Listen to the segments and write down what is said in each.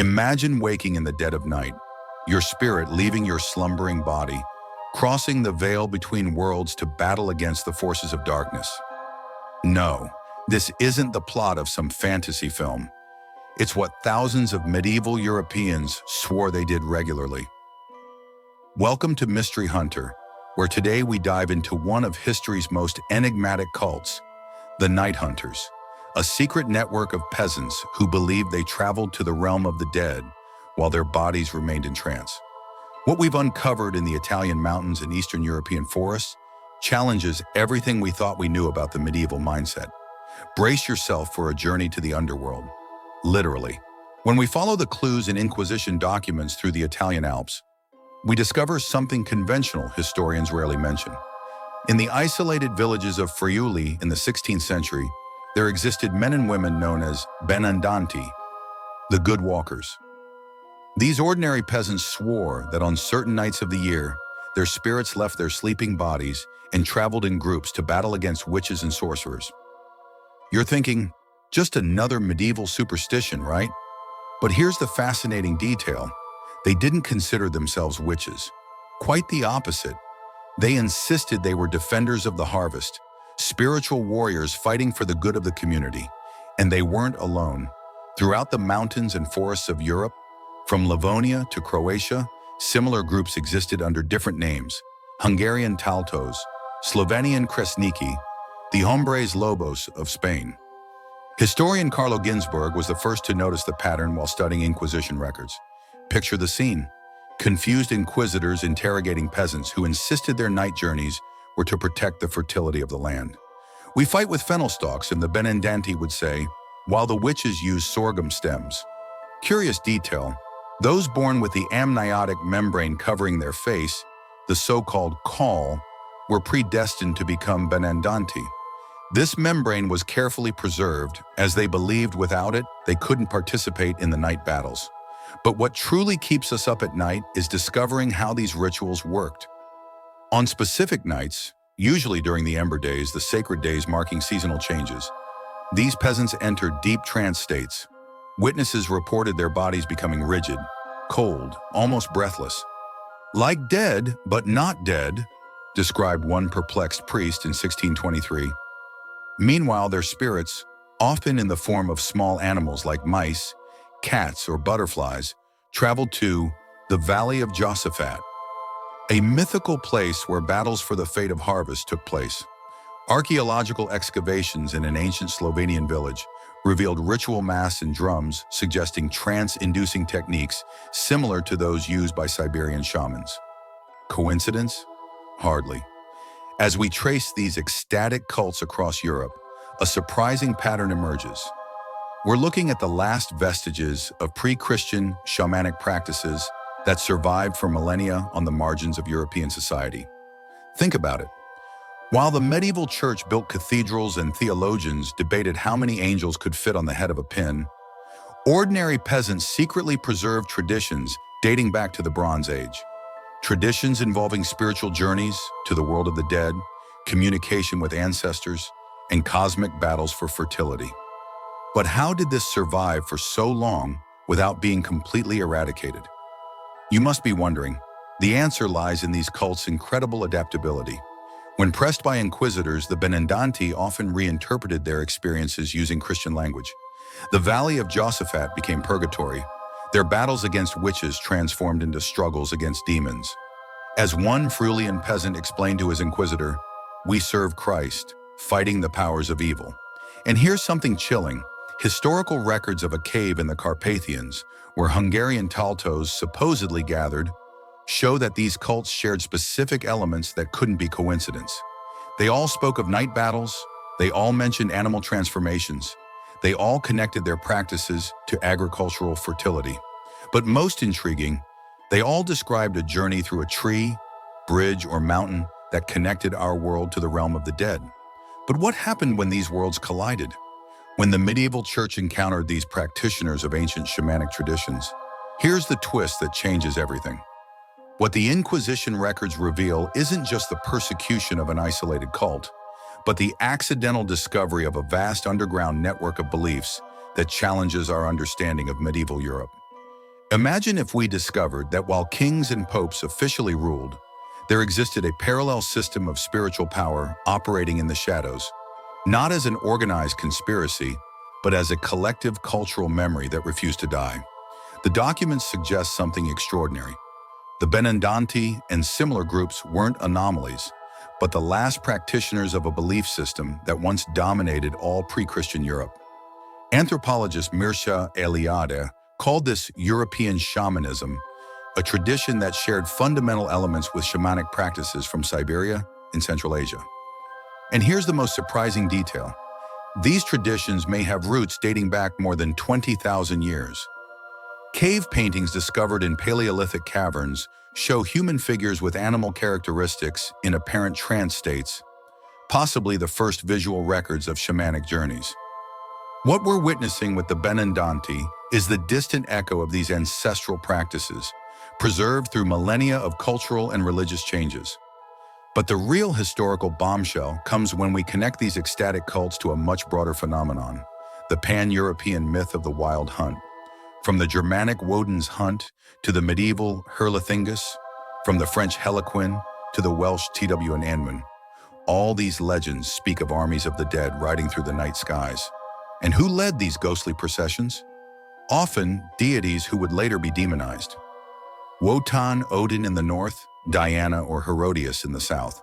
Imagine waking in the dead of night, your spirit leaving your slumbering body, crossing the veil between worlds to battle against the forces of darkness. No, this isn't the plot of some fantasy film. It's what thousands of medieval Europeans swore they did regularly. Welcome to Mystery Hunter, where today we dive into one of history's most enigmatic cults, the Night Hunters, a secret network of peasants who believed they traveled to the realm of the dead while their bodies remained in trance. What we've uncovered in the Italian mountains and Eastern European forests challenges everything we thought we knew about the medieval mindset. Brace yourself for a journey to the underworld. Literally. When we follow the clues in Inquisition documents through the Italian Alps, we discover something conventional historians rarely mention. In the isolated villages of Friuli in the 16th century, there existed men and women known as Benandanti, the good walkers. These ordinary peasants swore that on certain nights of the year, their spirits left their sleeping bodies and traveled in groups to battle against witches and sorcerers. You're thinking, just another medieval superstition, right? But here's the fascinating detail. They didn't consider themselves witches. Quite the opposite. They insisted they were defenders of the harvest, spiritual warriors fighting for the good of the community. And they weren't alone. Throughout the mountains and forests of Europe, from Livonia to Croatia, similar groups existed under different names: Hungarian Taltos, Slovenian Kresniki, the Hombres Lobos of Spain. Historian Carlo Ginzburg was the first to notice the pattern while studying Inquisition records. Picture the scene: confused inquisitors interrogating peasants who insisted their night journeys were to protect the fertility of the land. We fight with fennel stalks, and the Benandanti would say, while the witches use sorghum stems. Curious detail: those born with the amniotic membrane covering their face, the so-called caul, were predestined to become Benandanti. This membrane was carefully preserved, as they believed without it, they couldn't participate in the night battles. But what truly keeps us up at night is discovering how these rituals worked. On specific nights, usually during the Ember Days, the sacred days marking seasonal changes, these peasants entered deep trance states. Witnesses reported their bodies becoming rigid, cold, almost breathless. Like dead, but not dead, described one perplexed priest in 1623. Meanwhile, their spirits, often in the form of small animals like mice, cats, or butterflies, traveled to the Valley of Josaphat, a mythical place where battles for the fate of harvest took place. Archaeological excavations in an ancient Slovenian village revealed ritual mass and drums suggesting trance-inducing techniques similar to those used by Siberian shamans. Coincidence? Hardly. As we trace these ecstatic cults across Europe, a surprising pattern emerges. We're looking at the last vestiges of pre-Christian shamanic practices that survived for millennia on the margins of European society. Think about it. While the medieval church built cathedrals and theologians debated how many angels could fit on the head of a pin, ordinary peasants secretly preserved traditions dating back to the Bronze Age. Traditions involving spiritual journeys to the world of the dead, communication with ancestors, and cosmic battles for fertility. But how did this survive for so long without being completely eradicated? You must be wondering. The answer lies in these cults' incredible adaptability. When pressed by inquisitors, the Benandanti often reinterpreted their experiences using Christian language. The Valley of Josaphat became purgatory. Their battles against witches transformed into struggles against demons. As one Friulian peasant explained to his inquisitor, "We serve Christ, fighting the powers of evil." And here's something chilling. Historical records of a cave in the Carpathians, where Hungarian Taltos supposedly gathered, show that these cults shared specific elements that couldn't be coincidence. They all spoke of night battles, they all mentioned animal transformations, they all connected their practices to agricultural fertility. But most intriguing, they all described a journey through a tree, bridge, or mountain that connected our world to the realm of the dead. But what happened when these worlds collided? When the medieval church encountered these practitioners of ancient shamanic traditions, here's the twist that changes everything. What the Inquisition records reveal isn't just the persecution of an isolated cult, but the accidental discovery of a vast underground network of beliefs that challenges our understanding of medieval Europe. Imagine if we discovered that while kings and popes officially ruled, there existed a parallel system of spiritual power operating in the shadows, not as an organized conspiracy, but as a collective cultural memory that refused to die. The documents suggest something extraordinary. The Benandanti and similar groups weren't anomalies, but the last practitioners of a belief system that once dominated all pre-Christian Europe. Anthropologist Mircea Eliade called this European shamanism, a tradition that shared fundamental elements with shamanic practices from Siberia and Central Asia. And here's the most surprising detail. These traditions may have roots dating back more than 20,000 years. Cave paintings discovered in Paleolithic caverns show human figures with animal characteristics in apparent trance states, possibly the first visual records of shamanic journeys. What we're witnessing with the Benandanti is the distant echo of these ancestral practices, preserved through millennia of cultural and religious changes. But the real historical bombshell comes when we connect these ecstatic cults to a much broader phenomenon, the pan-European myth of the wild hunt. From the Germanic Woden's hunt to the medieval Herlithingus, from the French Heliquin to the Welsh Tw and Anman, all these legends speak of armies of the dead riding through the night skies. And who led these ghostly processions? Often deities who would later be demonized. Wotan, Odin in the north, Diana or Herodias in the south.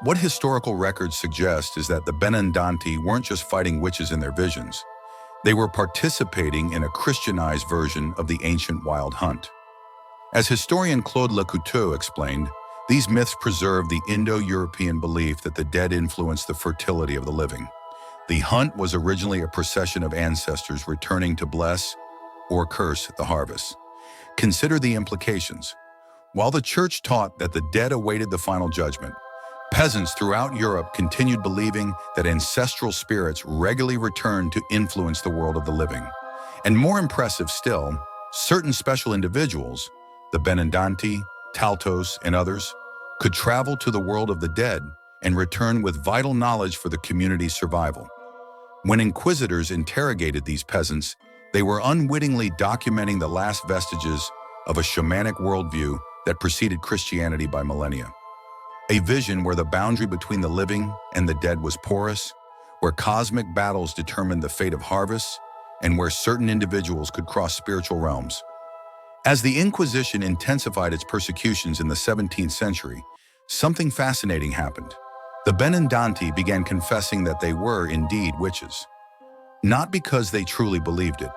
What historical records suggest is that the Benandanti weren't just fighting witches in their visions. They were participating in a Christianized version of the ancient wild hunt. As historian Claude Lecouteau explained, these myths preserve the Indo-European belief that the dead influence the fertility of the living. The hunt was originally a procession of ancestors returning to bless or curse the harvest. Consider the implications. While the church taught that the dead awaited the final judgment, peasants throughout Europe continued believing that ancestral spirits regularly returned to influence the world of the living. And more impressive still, certain special individuals, the Benandanti, Taltos, and others, could travel to the world of the dead and return with vital knowledge for the community's survival. When inquisitors interrogated these peasants, they were unwittingly documenting the last vestiges of a shamanic worldview that preceded Christianity by millennia. A vision where the boundary between the living and the dead was porous, where cosmic battles determined the fate of harvests, and where certain individuals could cross spiritual realms. As the Inquisition intensified its persecutions in the 17th century, something fascinating happened. The Benandanti began confessing that they were indeed witches. Not because they truly believed it,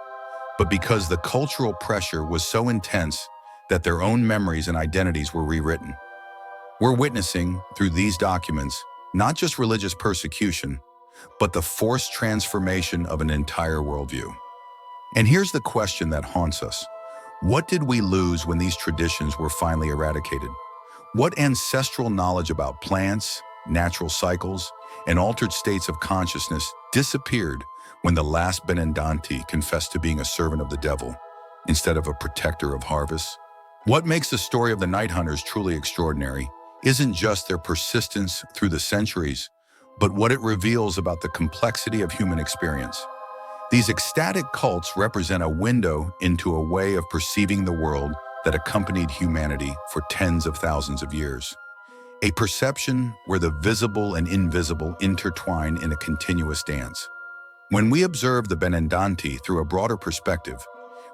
but because the cultural pressure was so intense that their own memories and identities were rewritten. We're witnessing, through these documents, not just religious persecution, but the forced transformation of an entire worldview. And here's the question that haunts us. What did we lose when these traditions were finally eradicated? What ancestral knowledge about plants, natural cycles, and altered states of consciousness disappeared when the last Benandanti confessed to being a servant of the devil instead of a protector of harvests? What makes the story of the night hunters truly extraordinary isn't just their persistence through the centuries, but what it reveals about the complexity of human experience. These ecstatic cults represent a window into a way of perceiving the world that accompanied humanity for tens of thousands of years. A perception where the visible and invisible intertwine in a continuous dance. When we observe the Benandanti through a broader perspective,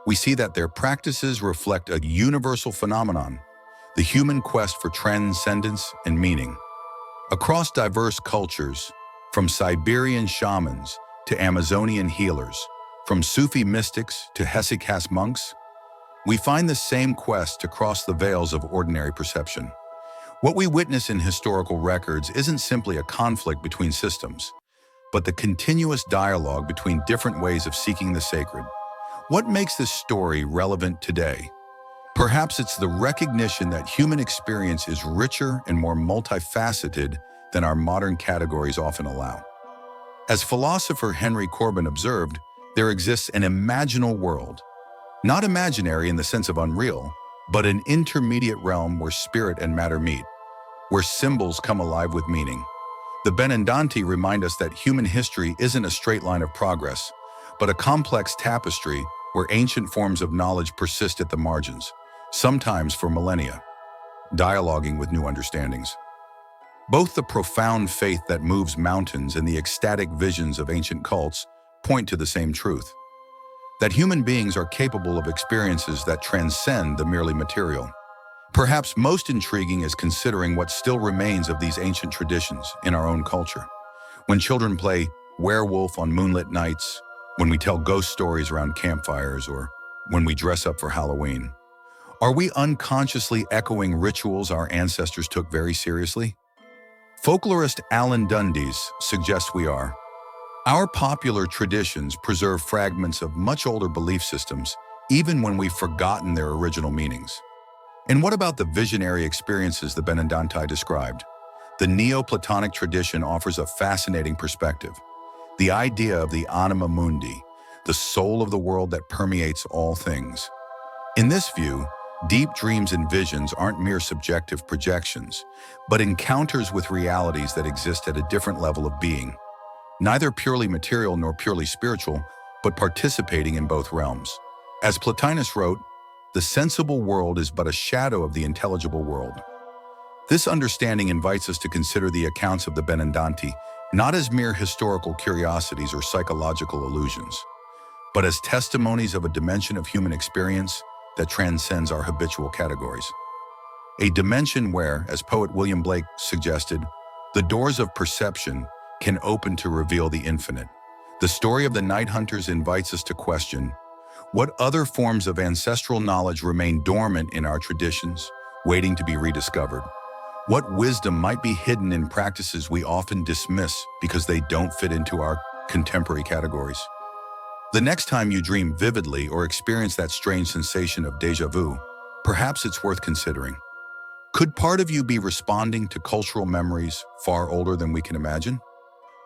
we see that their practices reflect a universal phenomenon, the human quest for transcendence and meaning. Across diverse cultures, from Siberian shamans to Amazonian healers, from Sufi mystics to Hesychast monks, we find the same quest to cross the veils of ordinary perception. What we witness in historical records isn't simply a conflict between systems, but the continuous dialogue between different ways of seeking the sacred. What makes this story relevant today? Perhaps it's the recognition that human experience is richer and more multifaceted than our modern categories often allow. As philosopher Henry Corbin observed, there exists an imaginal world, not imaginary in the sense of unreal, but an intermediate realm where spirit and matter meet, where symbols come alive with meaning. The Benandanti remind us that human history isn't a straight line of progress, but a complex tapestry where ancient forms of knowledge persist at the margins, sometimes for millennia, dialoguing with new understandings. Both the profound faith that moves mountains and the ecstatic visions of ancient cults point to the same truth, that human beings are capable of experiences that transcend the merely material. Perhaps most intriguing is considering what still remains of these ancient traditions in our own culture. When children play werewolf on moonlit nights, when we tell ghost stories around campfires, or when we dress up for Halloween, are we unconsciously echoing rituals our ancestors took very seriously? Folklorist Alan Dundes suggests we are. Our popular traditions preserve fragments of much older belief systems, even when we've forgotten their original meanings. And what about the visionary experiences the Benandanti described? The Neoplatonic tradition offers a fascinating perspective. The idea of the anima mundi, the soul of the world that permeates all things. In this view, deep dreams and visions aren't mere subjective projections, but encounters with realities that exist at a different level of being, neither purely material nor purely spiritual, but participating in both realms. As Plotinus wrote, the sensible world is but a shadow of the intelligible world. This understanding invites us to consider the accounts of the Benandanti not as mere historical curiosities or psychological illusions, but as testimonies of a dimension of human experience that transcends our habitual categories. A dimension where, as poet William Blake suggested, the doors of perception can open to reveal the infinite. The story of the Night Hunters invites us to question, what other forms of ancestral knowledge remain dormant in our traditions, waiting to be rediscovered? What wisdom might be hidden in practices we often dismiss because they don't fit into our contemporary categories? The next time you dream vividly or experience that strange sensation of déjà vu, perhaps it's worth considering. Could part of you be responding to cultural memories far older than we can imagine?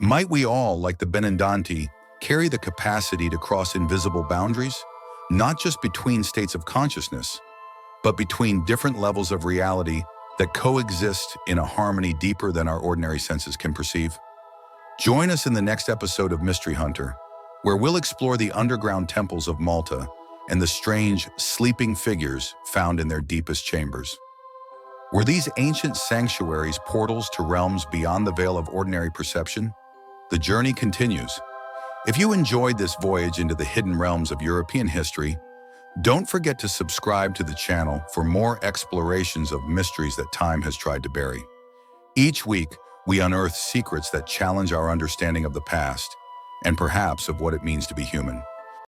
Might we all, like the Benandanti, carry the capacity to cross invisible boundaries, not just between states of consciousness, but between different levels of reality that coexist in a harmony deeper than our ordinary senses can perceive? Join us in the next episode of Mystery Hunter, where we'll explore the underground temples of Malta and the strange, sleeping figures found in their deepest chambers. Were these ancient sanctuaries portals to realms beyond the veil of ordinary perception? The journey continues. If you enjoyed this voyage into the hidden realms of European history, don't forget to subscribe to the channel for more explorations of mysteries that time has tried to bury. Each week, we unearth secrets that challenge our understanding of the past, and perhaps of what it means to be human.